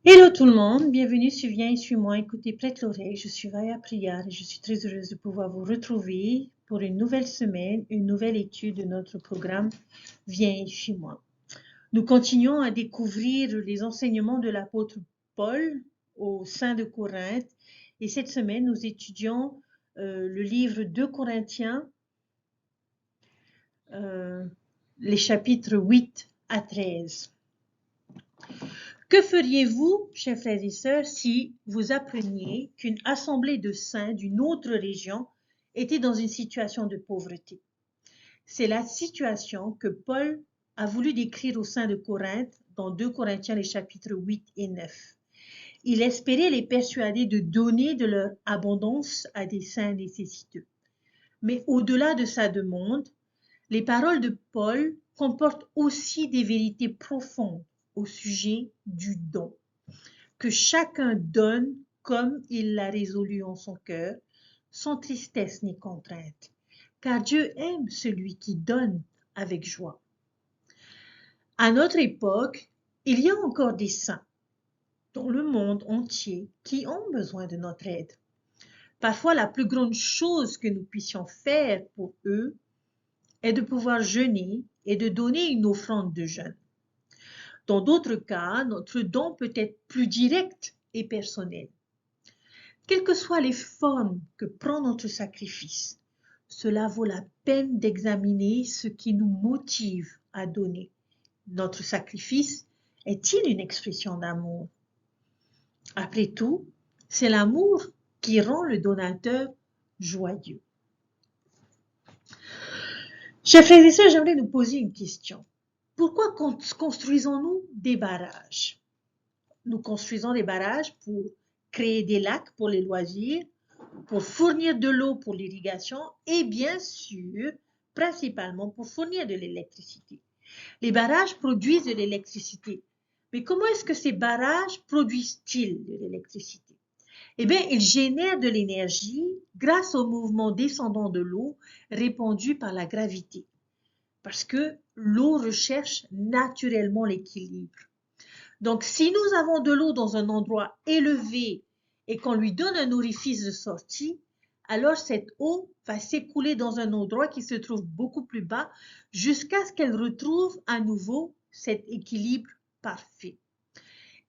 Hello tout le monde, bienvenue sur Viens et suis-moi, écoutez, prête l'oreille, je suis Vaya Priya et je suis très heureuse de pouvoir vous retrouver pour une nouvelle semaine, une nouvelle étude de notre programme Viens et suis-moi. Nous continuons à découvrir les enseignements de l'apôtre Paul au sein de Corinthe et cette semaine nous étudions le livre 2 Corinthiens, euh, les chapitres 8 à 13. Que feriez-vous, chers frères et sœurs, si vous appreniez qu'une assemblée de saints d'une autre région était dans une situation de pauvreté? C'est la situation que Paul a voulu décrire au sein de Corinthe dans 2 Corinthiens les chapitres 8 et 9. Il espérait les persuader de donner de leur abondance à des saints nécessiteux. Mais au-delà de sa demande, les paroles de Paul comportent aussi des vérités profondes au sujet du don. Que chacun donne comme il l'a résolu en son cœur, sans tristesse ni contrainte, car Dieu aime celui qui donne avec joie. À notre époque, il y a encore des saints dans le monde entier qui ont besoin de notre aide. Parfois, la plus grande chose que nous puissions faire pour eux est de pouvoir jeûner et de donner une offrande de jeûne. Dans d'autres cas, notre don peut être plus direct et personnel. Quelles que soient les formes que prend notre sacrifice, cela vaut la peine d'examiner ce qui nous motive à donner. Notre sacrifice est-il une expression d'amour? Après tout, c'est l'amour qui rend le donateur joyeux. Chers frères et sœurs, j'aimerais nous poser une question. Pourquoi construisons-nous des barrages? Nous construisons des barrages pour créer des lacs pour les loisirs, pour fournir de l'eau pour l'irrigation et bien sûr, principalement pour fournir de l'électricité. Les barrages produisent de l'électricité. Mais comment est-ce que ces barrages produisent-ils de l'électricité? Eh bien, ils génèrent de l'énergie grâce au mouvement descendant de l'eau répandu par la gravité. Parce que l'eau recherche naturellement l'équilibre. Donc, si nous avons de l'eau dans un endroit élevé et qu'on lui donne un orifice de sortie, alors cette eau va s'écouler dans un endroit qui se trouve beaucoup plus bas jusqu'à ce qu'elle retrouve à nouveau cet équilibre parfait.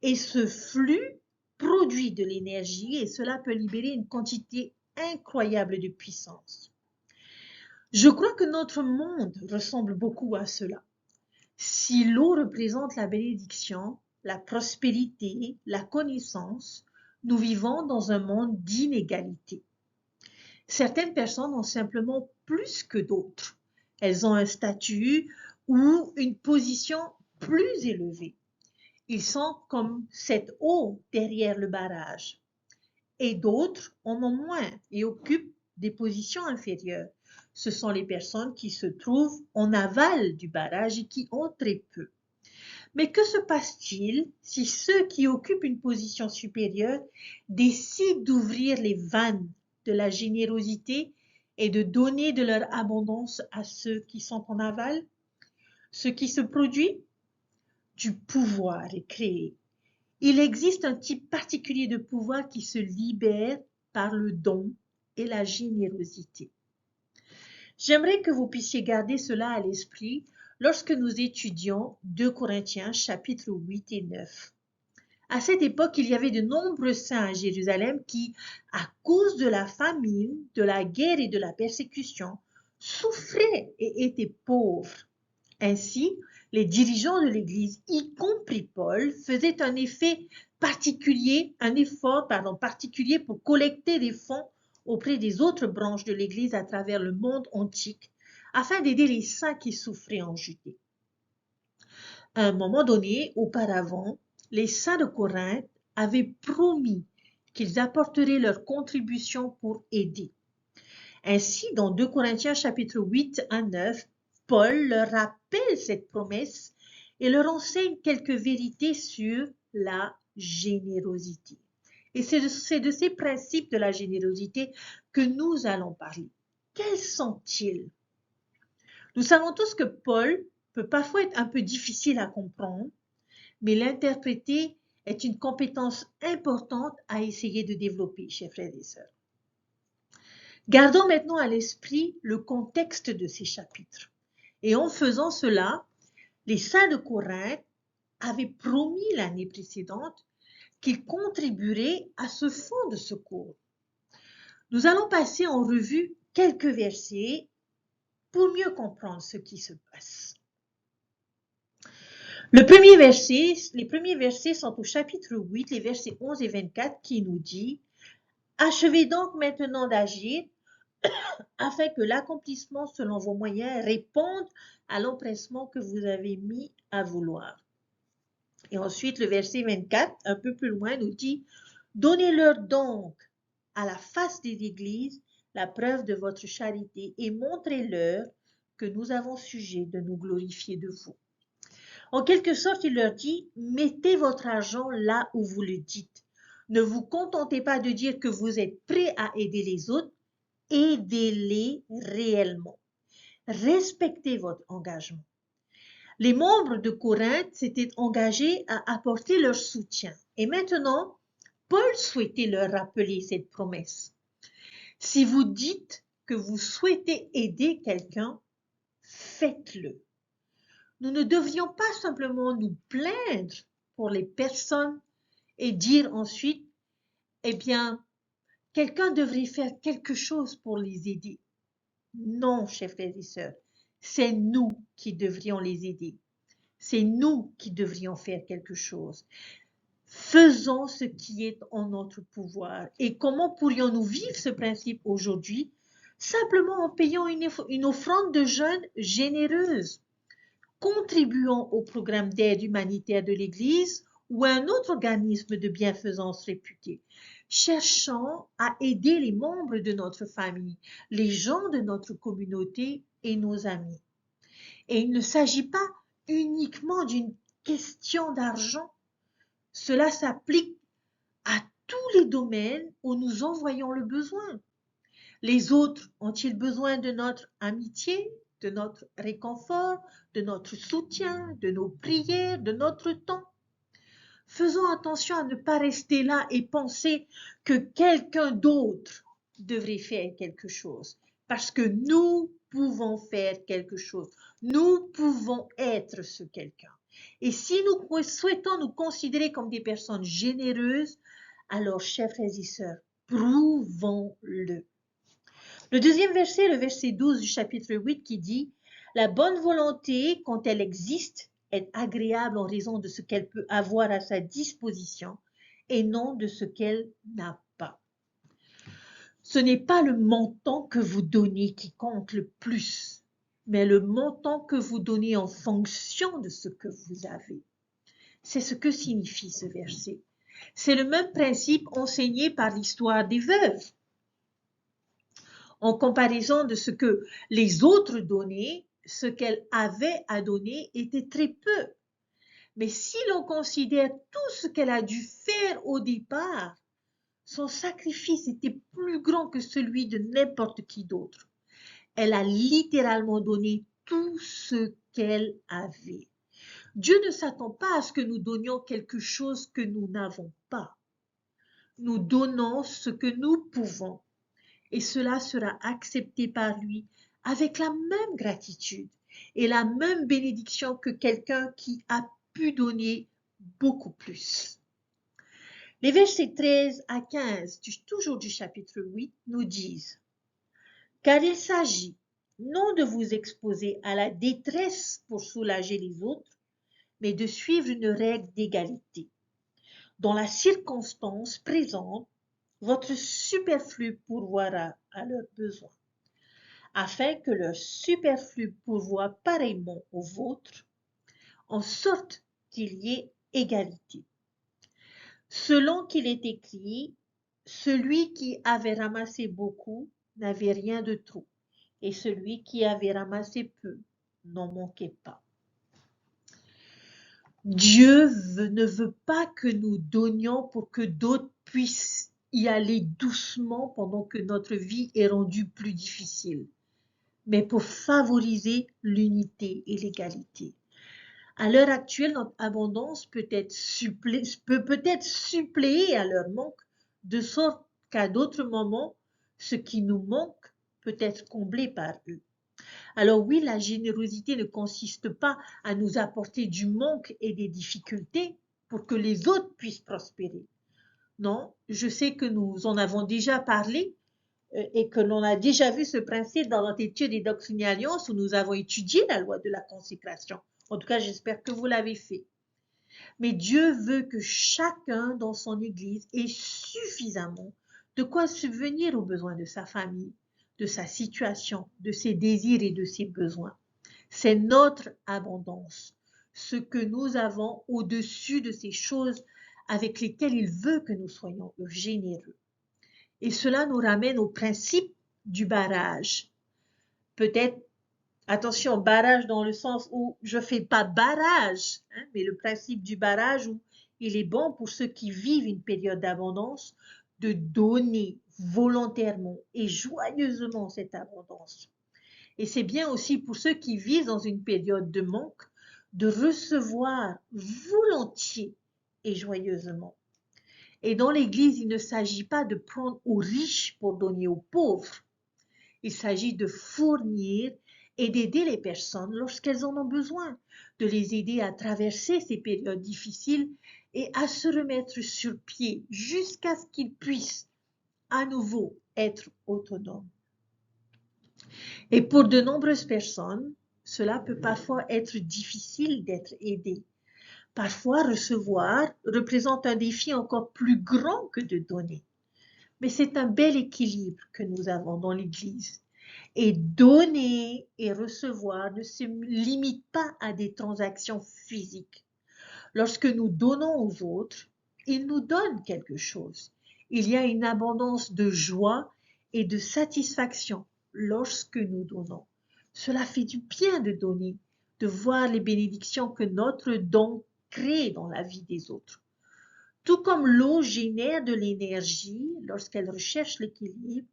Et ce flux produit de l'énergie et cela peut libérer une quantité incroyable de puissance. Je crois que notre monde ressemble beaucoup à cela. Si l'eau représente la bénédiction, la prospérité, la connaissance, nous vivons dans un monde d'inégalité. Certaines personnes ont simplement plus que d'autres. Elles ont un statut ou une position plus élevée. Ils sont comme cette eau derrière le barrage. Et d'autres en ont moins et occupent des positions inférieures. Ce sont les personnes qui se trouvent en aval du barrage et qui ont très peu. Mais que se passe-t-il si ceux qui occupent une position supérieure décident d'ouvrir les vannes de la générosité et de donner de leur abondance à ceux qui sont en aval? Ce qui se produit, du pouvoir est créé. Il existe un type particulier de pouvoir qui se libère par le don et la générosité. J'aimerais que vous puissiez garder cela à l'esprit lorsque nous étudions 2 Corinthiens chapitres 8 et 9. À cette époque, il y avait de nombreux saints à Jérusalem qui, à cause de la famine, de la guerre et de la persécution, souffraient et étaient pauvres. Ainsi, les dirigeants de l'Église, y compris Paul, faisaient un effort particulier pour collecter des fonds auprès des autres branches de l'Église à travers le monde antique, afin d'aider les saints qui souffraient en Judée. À un moment donné, auparavant, les saints de Corinthe avaient promis qu'ils apporteraient leur contribution pour aider. Ainsi, dans 2 Corinthiens chapitre 8 à 9, Paul leur rappelle cette promesse et leur enseigne quelques vérités sur la générosité. Et c'est de ces principes de la générosité que nous allons parler. Quels sont-ils? Nous savons tous que Paul peut parfois être un peu difficile à comprendre, mais l'interpréter est une compétence importante à essayer de développer, chers frères et sœurs. Gardons maintenant à l'esprit le contexte de ces chapitres. Et en faisant cela, les saints de Corinthe avaient promis l'année précédente qu'ils contribueraient à ce fonds de secours. Nous allons passer en revue quelques versets pour mieux comprendre ce qui se passe. Les premiers versets sont au chapitre 8, les versets 11 et 24 qui nous dit « Achevez donc maintenant d'agir afin que l'accomplissement selon vos moyens réponde à l'empressement que vous avez mis à vouloir. » Et ensuite, le verset 24, un peu plus loin, nous dit « Donnez-leur donc à la face des églises la preuve de votre charité et montrez-leur que nous avons sujet de nous glorifier de vous. » En quelque sorte, il leur dit « Mettez votre argent là où vous le dites. Ne vous contentez pas de dire que vous êtes prêts à aider les autres, aidez-les réellement. Respectez votre engagement. » Les membres de Corinthe s'étaient engagés à apporter leur soutien. Et maintenant, Paul souhaitait leur rappeler cette promesse. Si vous dites que vous souhaitez aider quelqu'un, faites-le. Nous ne devrions pas simplement nous plaindre pour les personnes et dire ensuite, eh bien, quelqu'un devrait faire quelque chose pour les aider. Non, chers frères et sœurs, c'est nous qui devrions les aider. C'est nous qui devrions faire quelque chose. Faisons ce qui est en notre pouvoir. Et comment pourrions-nous vivre ce principe aujourd'hui? Simplement en payant une offrande de jeûne généreuse, contribuant au programme d'aide humanitaire de l'Église ou à un autre organisme de bienfaisance réputé. Cherchons à aider les membres de notre famille, les gens de notre communauté et nos amis. Et il ne s'agit pas uniquement d'une question d'argent. Cela s'applique à tous les domaines où nous en voyons le besoin. Les autres ont-ils besoin de notre amitié, de notre réconfort, de notre soutien, de nos prières, de notre temps? Faisons attention à ne pas rester là et penser que quelqu'un d'autre devrait faire quelque chose, parce que nous pouvons faire quelque chose. Nous pouvons être ce quelqu'un. Et si nous souhaitons nous considérer comme des personnes généreuses, alors, chers frères et sœurs, prouvons-le. Le deuxième verset, le verset 12 du chapitre 8 qui dit « La bonne volonté, quand elle existe, est agréable en raison de ce qu'elle peut avoir à sa disposition et non de ce qu'elle n'a pas. » Ce n'est pas le montant que vous donnez qui compte le plus, mais le montant que vous donnez en fonction de ce que vous avez. C'est ce que signifie ce verset. C'est le même principe enseigné par l'histoire des veuves. En comparaison de ce que les autres donnaient, ce qu'elle avait à donner était très peu. Mais si l'on considère tout ce qu'elle a dû faire au départ, son sacrifice était plus grand que celui de n'importe qui d'autre. Elle a littéralement donné tout ce qu'elle avait. Dieu ne s'attend pas à ce que nous donnions quelque chose que nous n'avons pas. Nous donnons ce que nous pouvons et cela sera accepté par lui avec la même gratitude et la même bénédiction que quelqu'un qui a pu donner beaucoup plus. Les versets 13 à 15, toujours du chapitre 8, nous disent « Car il s'agit non de vous exposer à la détresse pour soulager les autres, mais de suivre une règle d'égalité. Dans la circonstance présente, votre superflu pourvoira à leurs besoins, afin que leur superflu pourvoie pareillement au vôtre, en sorte qu'il y ait égalité. Selon qu'il est écrit, celui qui avait ramassé beaucoup n'avait rien de trop, et celui qui avait ramassé peu n'en manquait pas. » Dieu ne veut pas que nous donnions pour que d'autres puissent y aller doucement pendant que notre vie est rendue plus difficile, mais pour favoriser l'unité et l'égalité. À l'heure actuelle, notre abondance peut peut-être suppléer à leur manque, de sorte qu'à d'autres moments, ce qui nous manque peut être comblé par eux. Alors oui, la générosité ne consiste pas à nous apporter du manque et des difficultés pour que les autres puissent prospérer. Non, je sais que nous en avons déjà parlé et que l'on a déjà vu ce principe dans notre étude des Doctrines et Alliances où nous avons étudié la loi de la consécration. En tout cas, j'espère que vous l'avez fait. Mais Dieu veut que chacun dans son Église ait suffisamment de quoi subvenir aux besoins de sa famille, de sa situation, de ses désirs et de ses besoins. C'est notre abondance, ce que nous avons au-dessus de ces choses avec lesquelles il veut que nous soyons généreux. Et cela nous ramène au principe du barrage. Peut-être, attention, barrage dans le sens où je ne fais pas barrage, hein, mais le principe du barrage où il est bon pour ceux qui vivent une période d'abondance de donner volontairement et joyeusement cette abondance. Et c'est bien aussi pour ceux qui vivent dans une période de manque de recevoir volontiers et joyeusement. Et dans l'Église, il ne s'agit pas de prendre aux riches pour donner aux pauvres. Il s'agit de fournir et d'aider les personnes lorsqu'elles en ont besoin, de les aider à traverser ces périodes difficiles et à se remettre sur pied jusqu'à ce qu'ils puissent à nouveau être autonomes. Et pour de nombreuses personnes, cela peut parfois être difficile d'être aidé. Parfois, recevoir représente un défi encore plus grand que de donner. Mais c'est un bel équilibre que nous avons dans l'Église. Et donner et recevoir ne se limite pas à des transactions physiques. Lorsque nous donnons aux autres, ils nous donnent quelque chose. Il y a une abondance de joie et de satisfaction lorsque nous donnons. Cela fait du bien de donner, de voir les bénédictions que notre don crée dans la vie des autres. Tout comme l'eau génère de l'énergie lorsqu'elle recherche l'équilibre,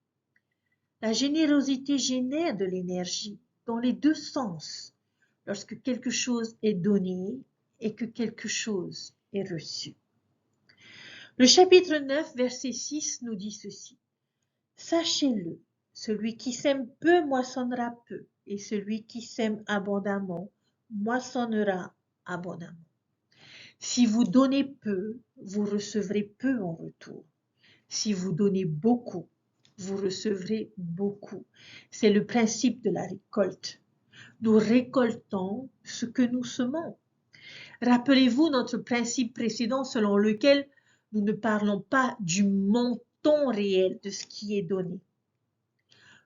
la générosité génère de l'énergie dans les deux sens, lorsque quelque chose est donné et que quelque chose est reçu. Le chapitre 9, verset 6 nous dit ceci. Sachez-le, celui qui sème peu moissonnera peu, et celui qui sème abondamment moissonnera abondamment. Si vous donnez peu, vous recevrez peu en retour. Si vous donnez beaucoup, vous recevrez beaucoup. C'est le principe de la récolte. Nous récoltons ce que nous semons. Rappelez-vous notre principe précédent selon lequel nous ne parlons pas du montant réel de ce qui est donné.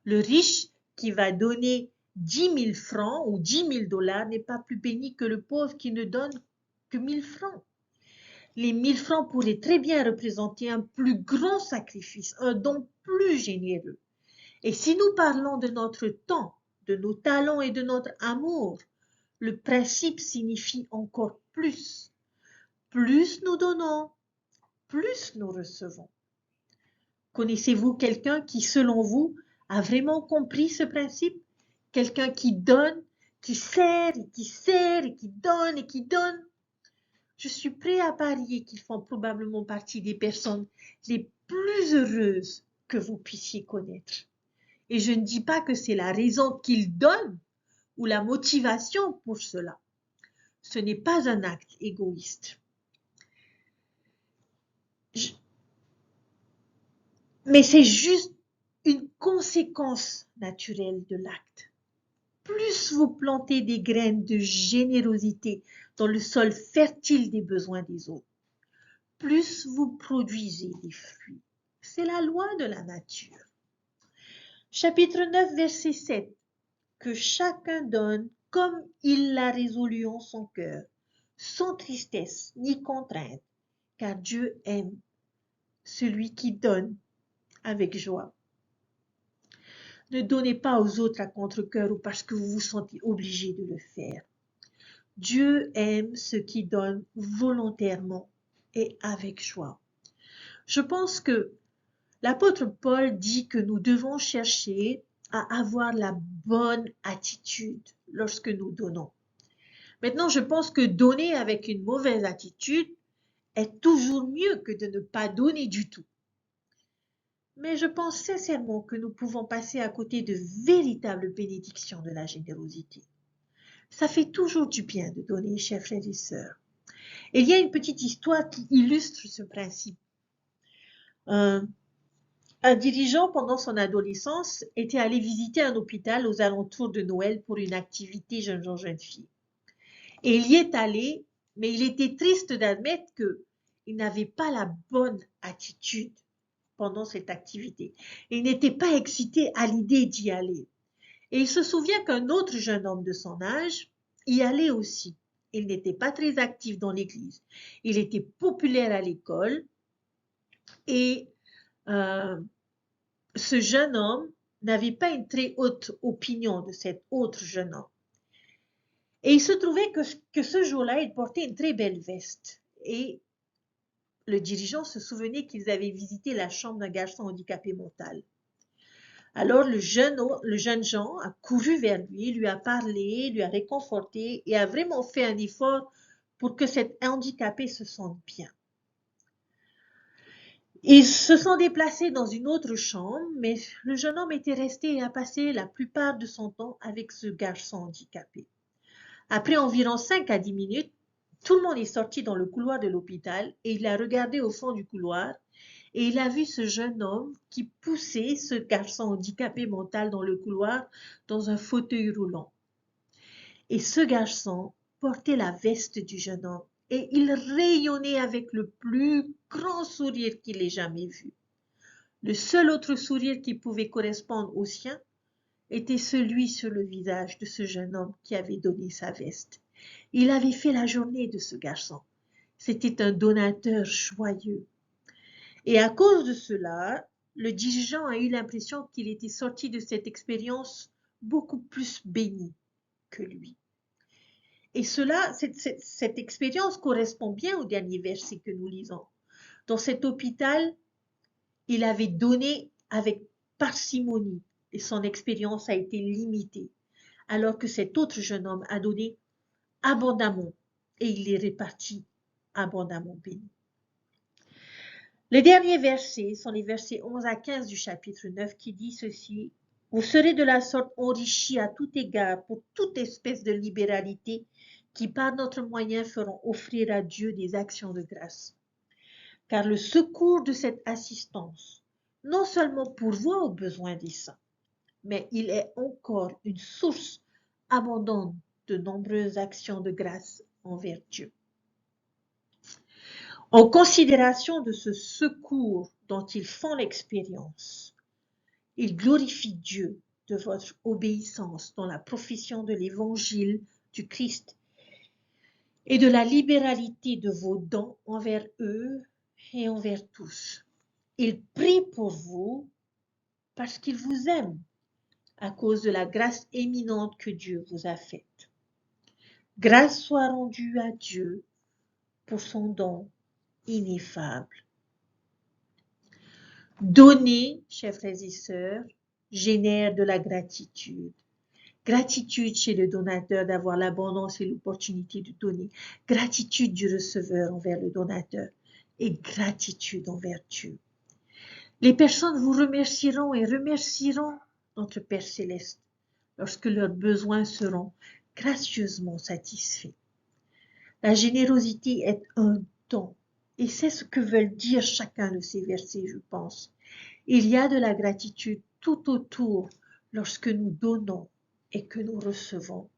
Le riche qui va donner 10 000 francs ou 10 000 dollars n'est pas plus béni que le pauvre qui ne donne que 1 000 francs. Les 1 000 francs pourraient très bien représenter un plus grand sacrifice, un don plus généreux. Et si nous parlons de notre temps, de nos talents et de notre amour, le principe signifie encore plus. Plus nous donnons, plus nous recevons. Connaissez-vous quelqu'un qui, selon vous, a vraiment compris ce principe? Quelqu'un qui donne, qui sert et qui sert et qui donne et qui donne? Je suis prêt à parier qu'ils font probablement partie des personnes les plus heureuses que vous puissiez connaître. Et je ne dis pas que c'est la raison qu'ils donnent ou la motivation pour cela. Ce n'est pas un acte égoïste. Mais c'est juste une conséquence naturelle de l'acte. Plus vous plantez des graines de générosité dans le sol fertile des besoins des autres, plus vous produisez des fruits. C'est la loi de la nature. Chapitre 9, verset 7. Que chacun donne comme il l'a résolu en son cœur, sans tristesse ni contrainte, car Dieu aime celui qui donne avec joie. Ne donnez pas aux autres à contre-cœur ou parce que vous vous sentez obligé de le faire. Dieu aime ceux qui donnent volontairement et avec joie. Je pense que l'apôtre Paul dit que nous devons chercher à avoir la bonne attitude lorsque nous donnons. Maintenant, je pense que donner avec une mauvaise attitude est toujours mieux que de ne pas donner du tout. Mais je pense sincèrement que nous pouvons passer à côté de véritables bénédictions de la générosité. Ça fait toujours du bien de donner, chers frères et sœurs. Et il y a une petite histoire qui illustre ce principe. Un, un dirigeant, pendant son adolescence, était allé visiter un hôpital aux alentours de Noël pour une activité jeunes gens, jeunes filles. Et il y est allé, mais il était triste d'admettre qu'il n'avait pas la bonne attitude pendant cette activité. Il n'était pas excité à l'idée d'y aller. Et il se souvient qu'un autre jeune homme de son âge y allait aussi. Il n'était pas très actif dans l'église. Il était populaire à l'école et euh, ce jeune homme n'avait pas une très haute opinion de cet autre jeune homme. Et il se trouvait que ce jour-là, il portait une très belle veste. Et le dirigeant se souvenait qu'ils avaient visité la chambre d'un garçon handicapé mental. Alors le jeune Jean a couru vers lui, lui a parlé, lui a réconforté et a vraiment fait un effort pour que cet handicapé se sente bien. Ils se sont déplacés dans une autre chambre, mais le jeune homme était resté et a passé la plupart de son temps avec ce garçon handicapé. Après environ 5 à 10 minutes, tout le monde est sorti dans le couloir de l'hôpital et il a regardé au fond du couloir et il a vu ce jeune homme qui poussait ce garçon handicapé mental dans le couloir dans un fauteuil roulant. Et ce garçon portait la veste du jeune homme et il rayonnait avec le plus grand sourire qu'il ait jamais vu. Le seul autre sourire qui pouvait correspondre au sien était celui sur le visage de ce jeune homme qui avait donné sa veste. Il avait fait la journée de ce garçon. C'était un donateur joyeux. Et à cause de cela, le dirigeant a eu l'impression qu'il était sorti de cette expérience beaucoup plus béni que lui. Et cette expérience correspond bien au dernier verset que nous lisons. Dans cet hôpital, il avait donné avec parcimonie et son expérience a été limitée, alors que cet autre jeune homme a donné abondamment et il est réparti abondamment béni. Les derniers versets sont les versets 11 à 15 du chapitre 9 qui dit ceci. Vous serez de la sorte enrichis à tout égard pour toute espèce de libéralité qui par notre moyen feront offrir à Dieu des actions de grâce. Car le secours de cette assistance non seulement pourvoit aux besoins des saints, mais il est encore une source abondante de nombreuses actions de grâce envers Dieu. En considération de ce secours dont ils font l'expérience, ils glorifient Dieu de votre obéissance dans la profession de l'évangile du Christ et de la libéralité de vos dons envers eux et envers tous. Ils prient pour vous parce qu'ils vous aiment à cause de la grâce éminente que Dieu vous a faite. Grâce soit rendue à Dieu pour son don ineffable. Donner, chers frères et sœurs, génère de la gratitude. Gratitude chez le donateur d'avoir l'abondance et l'opportunité de donner. Gratitude du receveur envers le donateur et gratitude envers Dieu. Les personnes vous remercieront et remercieront notre Père céleste lorsque leurs besoins seront gracieusement satisfaits. La générosité est un don et c'est ce que veulent dire chacun de ces versets, je pense. Il y a de la gratitude tout autour lorsque nous donnons et que nous recevons.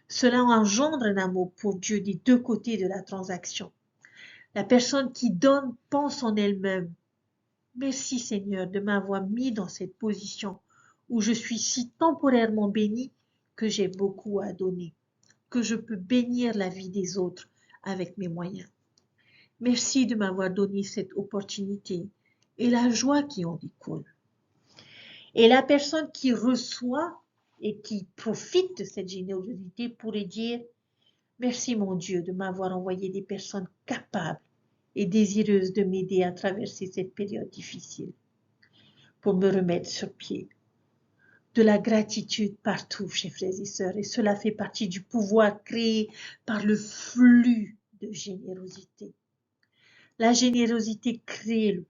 Cela engendre un amour pour Dieu des deux côtés de la transaction. La personne qui donne pense en elle-même. Merci Seigneur de m'avoir mis dans cette position où je suis si temporairement béni que j'ai beaucoup à donner, que je peux bénir la vie des autres avec mes moyens. Merci de m'avoir donné cette opportunité et la joie qui en découle. Et la personne qui reçoit et qui profite de cette générosité pourrait dire « Merci mon Dieu de m'avoir envoyé des personnes capables et désireuses de m'aider à traverser cette période difficile pour me remettre sur pied. de la gratitude partout, chers frères et sœurs, et cela fait partie du pouvoir créé par le flux de générosité. La générosité crée le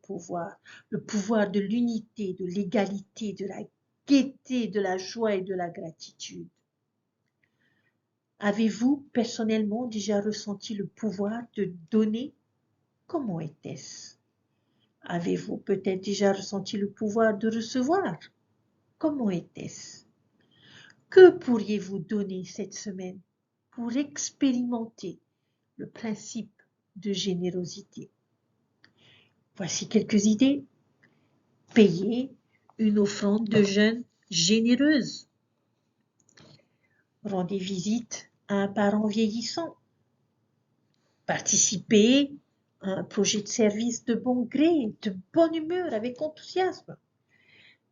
pouvoir de l'unité, de l'égalité, de la gaieté, de la joie et de la gratitude. Avez-vous personnellement déjà ressenti le pouvoir de donner? Comment était-ce? Avez-vous peut-être déjà ressenti le pouvoir de recevoir? Comment était-ce? Que pourriez-vous donner cette semaine pour expérimenter le principe de générosité? Voici quelques idées. Payer une offrande de jeûne généreuse. Rendez visite à un parent vieillissant. Participer à un projet de service de bon gré, de bonne humeur, avec enthousiasme.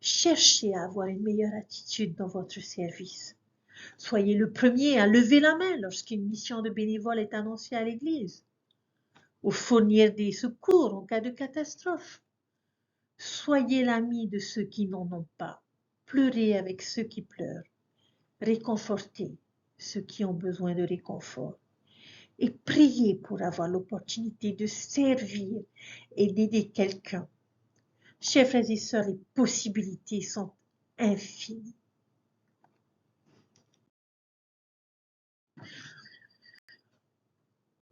Cherchez à avoir une meilleure attitude dans votre service. Soyez le premier à lever la main lorsqu'une mission de bénévole est annoncée à l'église, ou fournir des secours en cas de catastrophe. Soyez l'ami de ceux qui n'en ont pas. Pleurez avec ceux qui pleurent. Réconfortez ceux qui ont besoin de réconfort. Et priez pour avoir l'opportunité de servir et d'aider quelqu'un. Chers frères et sœurs, les possibilités sont infinies.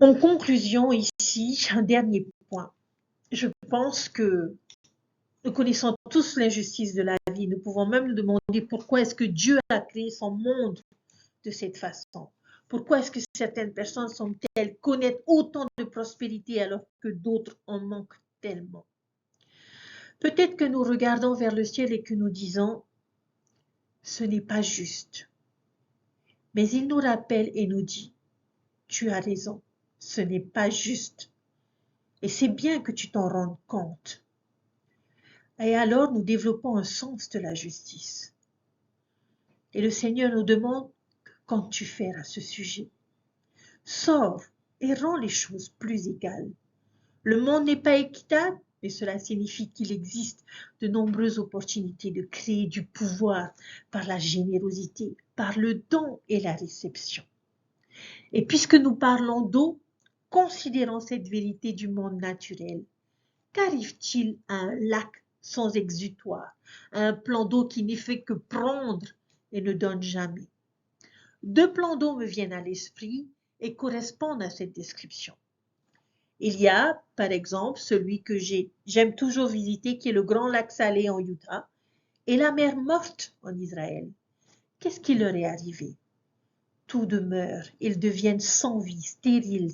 En conclusion, ici, un dernier point. Je pense que nous connaissons tous l'injustice de la vie. Nous pouvons même nous demander pourquoi est-ce que Dieu a créé son monde de cette façon. Pourquoi est-ce que certaines personnes sont-elles connaissent autant de prospérité alors que d'autres en manquent tellement? Peut-être que nous regardons vers le ciel et que nous disons, ce n'est pas juste. Mais il nous rappelle et nous dit, tu as raison, ce n'est pas juste. Et c'est bien que tu t'en rendes compte. Et alors nous développons un sens de la justice. Et le Seigneur nous demande, que comptes-tu faire à ce sujet? Sors et rends les choses plus égales. Le monde n'est pas équitable, mais cela signifie qu'il existe de nombreuses opportunités de créer du pouvoir par la générosité, par le don et la réception. Et puisque nous parlons d'eau, considérons cette vérité du monde naturel. Qu'arrive-t-il à un lac sans exutoire, à un plan d'eau qui n'est fait que prendre et ne donne jamais? Deux plans d'eau me viennent à l'esprit et correspondent à cette description. Il y a, par exemple, celui que j'aime toujours visiter, qui est le Grand Lac Salé en Utah, et la mer Morte en Israël. Qu'est-ce qui leur est arrivé? Tout demeure, ils deviennent sans vie, stériles.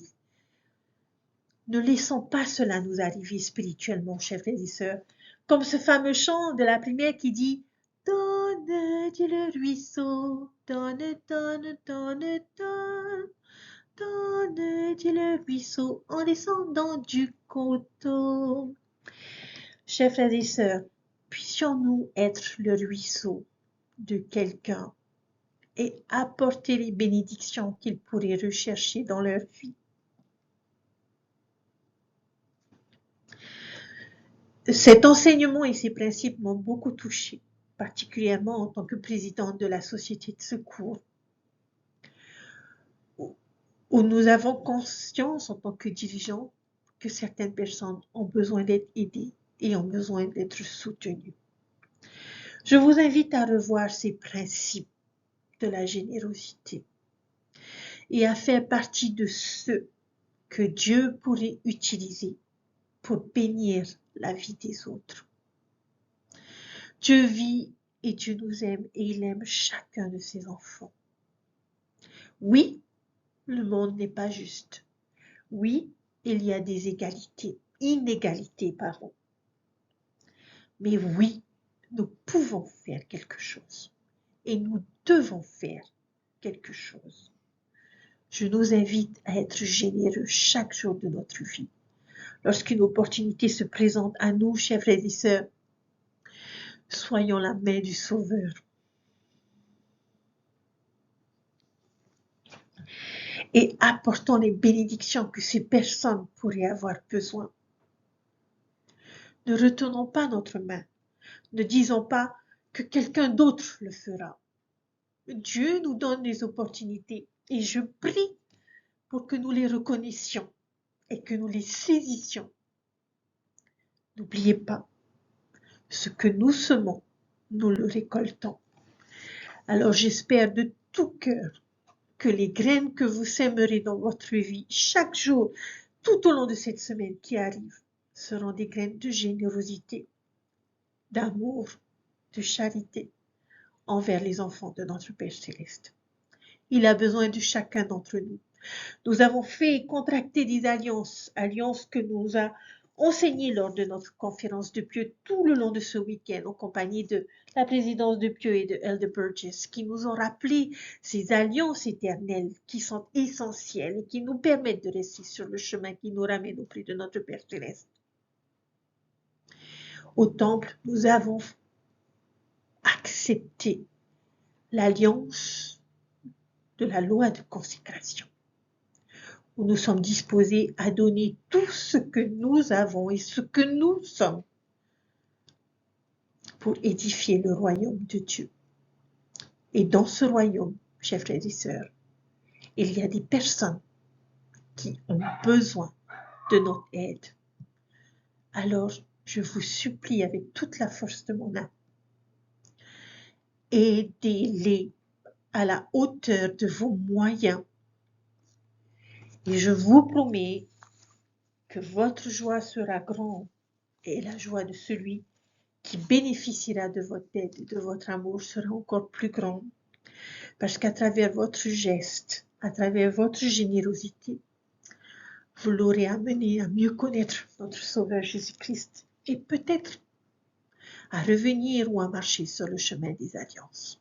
Ne laissons pas cela nous arriver spirituellement, chers frères et sœurs, comme ce fameux chant de la primaire qui dit « Donne, dit le ruisseau, donne, donne, donne, donne. Donne, dit le ruisseau, en descendant du coteau. » Chers frères et sœurs, puissions-nous être le ruisseau de quelqu'un et apporter les bénédictions qu'ils pourraient rechercher dans leur vie. Cet enseignement et ces principes m'ont beaucoup touchée, particulièrement en tant que présidente de la Société de secours, où nous avons conscience en tant que dirigeants que certaines personnes ont besoin d'être aidées et ont besoin d'être soutenues. Je vous invite à revoir ces principes de la générosité et à faire partie de ceux que Dieu pourrait utiliser pour bénir la vie des autres. Dieu vit et Dieu nous aime et il aime chacun de ses enfants. Oui, le monde n'est pas juste. Oui, il y a des inégalités, pardon. Mais oui, nous pouvons faire quelque chose et nous devons faire quelque chose. Je nous invite à être généreux chaque jour de notre vie. Lorsqu'une opportunité se présente à nous, chers frères et sœurs, soyons la main du Sauveur. Et apportons les bénédictions que ces personnes pourraient avoir besoin. Ne retournons pas notre main. Ne disons pas que quelqu'un d'autre le fera. Dieu nous donne des opportunités et je prie pour que nous les reconnaissions et que nous les saisissions. N'oubliez pas, ce que nous semons, nous le récoltons. Alors j'espère de tout cœur que les graines que vous sèmerez dans votre vie chaque jour, tout au long de cette semaine qui arrive, seront des graines de générosité, d'amour, de charité envers les enfants de notre Père Céleste. Il a besoin de chacun d'entre nous. Nous avons fait et contracté des alliances que nous a enseignées lors de notre conférence de Pieux tout le long de ce week-end en compagnie de la présidence de Pieux et de Elder Burgess qui nous ont rappelé ces alliances éternelles qui sont essentielles et qui nous permettent de rester sur le chemin qui nous ramène auprès de notre Père Céleste. Au temple, nous avons accepté l'alliance de la loi de consécration, où nous sommes disposés à donner tout ce que nous avons et ce que nous sommes pour édifier le royaume de Dieu. Et dans ce royaume, chers frères et sœurs, il y a des personnes qui ont besoin de notre aide. Alors, je vous supplie avec toute la force de mon âme, aidez-les à la hauteur de vos moyens. Et je vous promets que votre joie sera grande et la joie de celui qui bénéficiera de votre aide et de votre amour sera encore plus grande. Parce qu'à travers votre geste, à travers votre générosité, vous l'aurez amené à mieux connaître notre Sauveur Jésus-Christ et peut-être à revenir ou à marcher sur le chemin des alliances.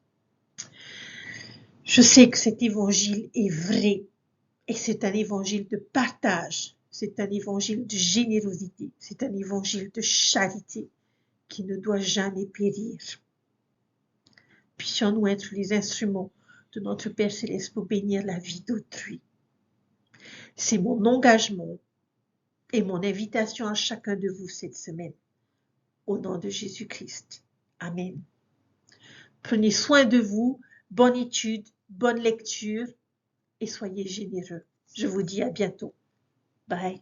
Je sais que cet évangile est vrai et c'est un évangile de partage, c'est un évangile de générosité, c'est un évangile de charité qui ne doit jamais périr. Puissions-nous être les instruments de notre Père Céleste pour bénir la vie d'autrui. C'est mon engagement et mon invitation à chacun de vous cette semaine. Au nom de Jésus-Christ. Amen. Prenez soin de vous, bonne étude, bonne lecture et soyez généreux. Je vous dis à bientôt. Bye.